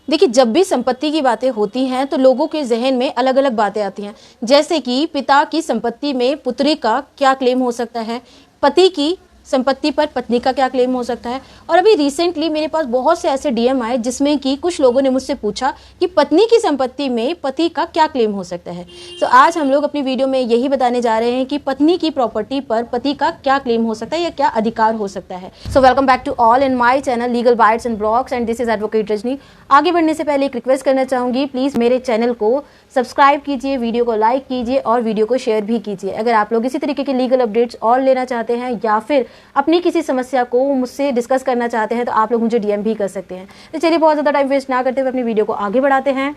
देखिए, जब भी संपत्ति की बातें होती हैं तो लोगों के जहन में अलग अलग बातें आती हैं, जैसे कि पिता की संपत्ति में पुत्री का क्या क्लेम हो सकता है, पति की संपत्ति पर पत्नी का क्या क्लेम हो सकता है। और अभी रिसेंटली मेरे पास बहुत से ऐसे डीएम आए जिसमें कि कुछ लोगों ने मुझसे पूछा कि पत्नी की संपत्ति में पति का क्या क्लेम हो सकता है। तो आज हम लोग अपनी वीडियो में यही बताने जा रहे हैं कि पत्नी की प्रॉपर्टी पर पति का क्या क्लेम हो सकता है या क्या अधिकार हो सकता है। So welcome back to all in my channel legal bites and blogs and this is advocate Rajni. आगे बढ़ने से पहले एक रिक्वेस्ट करना चाहूंगी, प्लीज मेरे चैनल को सब्सक्राइब कीजिए, वीडियो को लाइक कीजिए और वीडियो को शेयर भी कीजिए। अगर आप लोग इसी तरीके के लीगल अपडेट्स और लेना चाहते हैं या फिर अपनी किसी समस्या को मुझसे डिस्कस करना चाहते हैं तो आप लोग मुझे डीएम भी कर सकते हैं। तो चलिए बहुत ज़्यादा टाइम वेस्ट ना करते हुए अपनी वीडियो को आगे बढ़ाते हैं।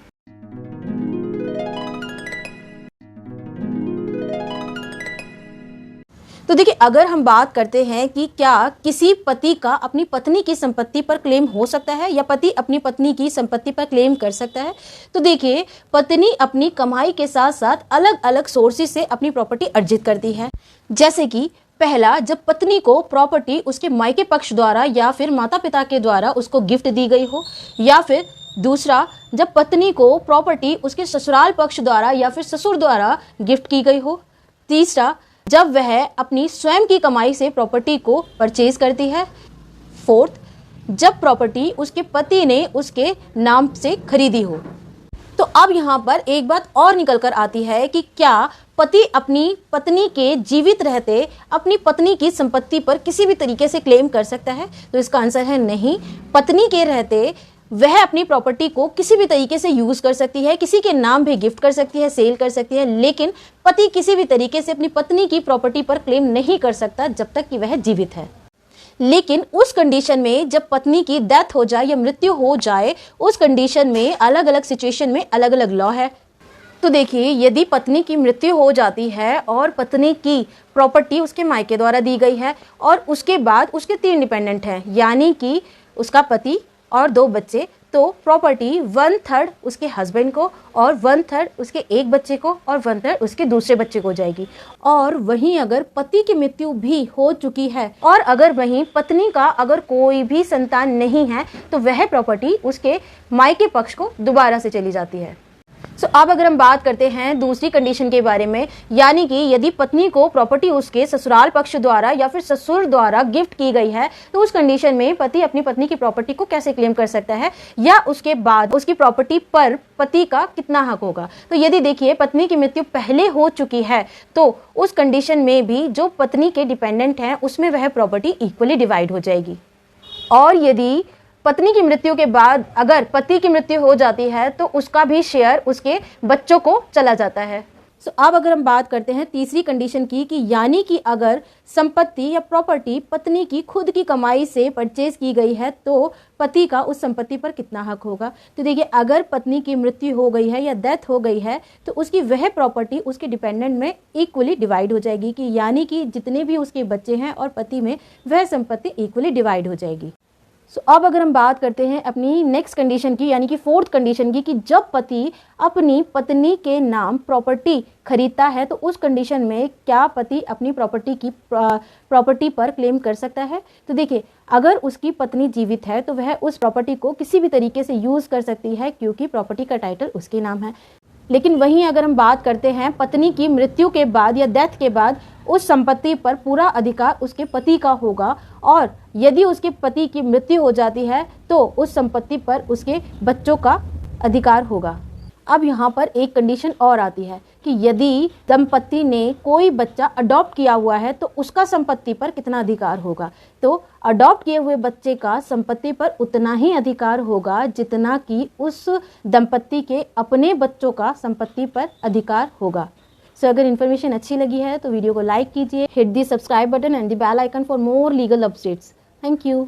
तो देखिए, अगर हम बात करते हैं कि क्या किसी पति का अपनी पत्नी की संपत्ति पर क्लेम हो सकता है या पति अपनी पत्नी की संपत्ति पर क्लेम कर सकता है, तो देखिए, पत्नी अपनी कमाई के साथ साथ अलग अलग सोर्सेज से अपनी प्रॉपर्टी अर्जित करती है। जैसे कि पहला, जब पत्नी को प्रॉपर्टी उसके मायके पक्ष द्वारा या फिर माता पिता के द्वारा उसको गिफ्ट दी गई हो, या फिर दूसरा, जब पत्नी को प्रॉपर्टी उसके ससुराल पक्ष द्वारा या फिर ससुर द्वारा गिफ्ट की गई हो। तीसरा, जब वह अपनी स्वयं की कमाई से प्रॉपर्टी को परचेज करती है। फोर्थ, जब प्रॉपर्टी उसके पति ने उसके नाम से खरीदी हो। तो अब यहाँ पर एक बात और निकल कर आती है कि क्या पति अपनी पत्नी के जीवित रहते अपनी पत्नी की संपत्ति पर किसी भी तरीके से क्लेम कर सकता है? तो इसका आंसर है नहीं। पत्नी के रहते वह अपनी प्रॉपर्टी को किसी भी तरीके से यूज कर सकती है, किसी के नाम भी गिफ्ट कर सकती है, सेल कर सकती है, लेकिन पति किसी भी तरीके से अपनी पत्नी की प्रॉपर्टी पर क्लेम नहीं कर सकता जब तक कि वह जीवित है। लेकिन उस कंडीशन में जब पत्नी की डेथ हो जाए या मृत्यु हो जाए, उस कंडीशन में अलग अलग सिचुएशन में अलग अलग लॉ है। तो देखिए, यदि पत्नी की मृत्यु हो जाती है और पत्नी की प्रॉपर्टी उसके मायके द्वारा दी गई है और उसके बाद उसके 3 डिपेंडेंट हैं, यानी कि उसका पति और 2 बच्चे, तो प्रॉपर्टी 1/3 उसके हस्बैंड को और 1/3 उसके एक बच्चे को और 1/3 उसके दूसरे बच्चे को जाएगी। और वहीं अगर पति की मृत्यु भी हो चुकी है और अगर वहीं पत्नी का अगर कोई भी संतान नहीं है तो वह प्रॉपर्टी उसके मायके पक्ष को दोबारा से चली जाती है। अब अगर हम बात करते हैं दूसरी कंडीशन के बारे में, यानी कि यदि पत्नी को प्रॉपर्टी उसके ससुराल पक्ष द्वारा या फिर ससुर द्वारा गिफ्ट की गई है, तो उस कंडीशन में पति अपनी पत्नी की प्रॉपर्टी को कैसे क्लेम कर सकता है या उसके बाद उसकी प्रॉपर्टी पर पति का कितना हक होगा। तो यदि देखिए, पत्नी की मृत्यु पहले हो चुकी है तो उस कंडीशन में भी जो पत्नी के डिपेंडेंट हैं उसमें वह प्रॉपर्टी इक्वली डिवाइड हो जाएगी। और यदि पत्नी की मृत्यु के बाद अगर पति की मृत्यु हो जाती है तो उसका भी शेयर उसके बच्चों को चला जाता है। अब अगर हम बात करते हैं तीसरी कंडीशन की, कि यानी कि अगर संपत्ति या प्रॉपर्टी पत्नी की खुद की कमाई से परचेज की गई है तो पति का उस संपत्ति पर कितना हक होगा। तो देखिए, अगर पत्नी की मृत्यु हो गई है या डेथ हो गई है तो उसकी वह प्रॉपर्टी उसके डिपेंडेंट में इक्वली डिवाइड हो जाएगी, कि यानी कि जितने भी उसके बच्चे हैं और पति में वह संपत्ति इक्वली डिवाइड हो जाएगी। अब अगर हम बात करते हैं अपनी नेक्स्ट कंडीशन की, यानी कि फोर्थ कंडीशन की, कि जब पति अपनी पत्नी के नाम प्रॉपर्टी खरीदता है तो उस कंडीशन में क्या पति अपनी प्रॉपर्टी पर क्लेम कर सकता है। तो देखिए, अगर उसकी पत्नी जीवित है तो वह उस प्रॉपर्टी को किसी भी तरीके से यूज कर सकती है क्योंकि प्रॉपर्टी का टाइटल उसके नाम है। लेकिन वहीं अगर हम बात करते हैं पत्नी की मृत्यु के बाद या डेथ के बाद, उस संपत्ति पर पूरा अधिकार उसके पति का होगा और यदि उसके पति की मृत्यु हो जाती है तो उस संपत्ति पर उसके बच्चों का अधिकार होगा। अब यहाँ पर एक कंडीशन और आती है कि यदि दंपति ने कोई बच्चा अडॉप्ट किया हुआ है तो उसका संपत्ति पर कितना अधिकार होगा। तो अडॉप्ट किए हुए बच्चे का संपत्ति पर उतना ही अधिकार होगा जितना कि उस दंपति के अपने बच्चों का संपत्ति पर अधिकार होगा। अगर इन्फॉर्मेशन अच्छी लगी है तो वीडियो को लाइक कीजिए, hit the subscribe button and the bell icon for more legal updates. Thank you.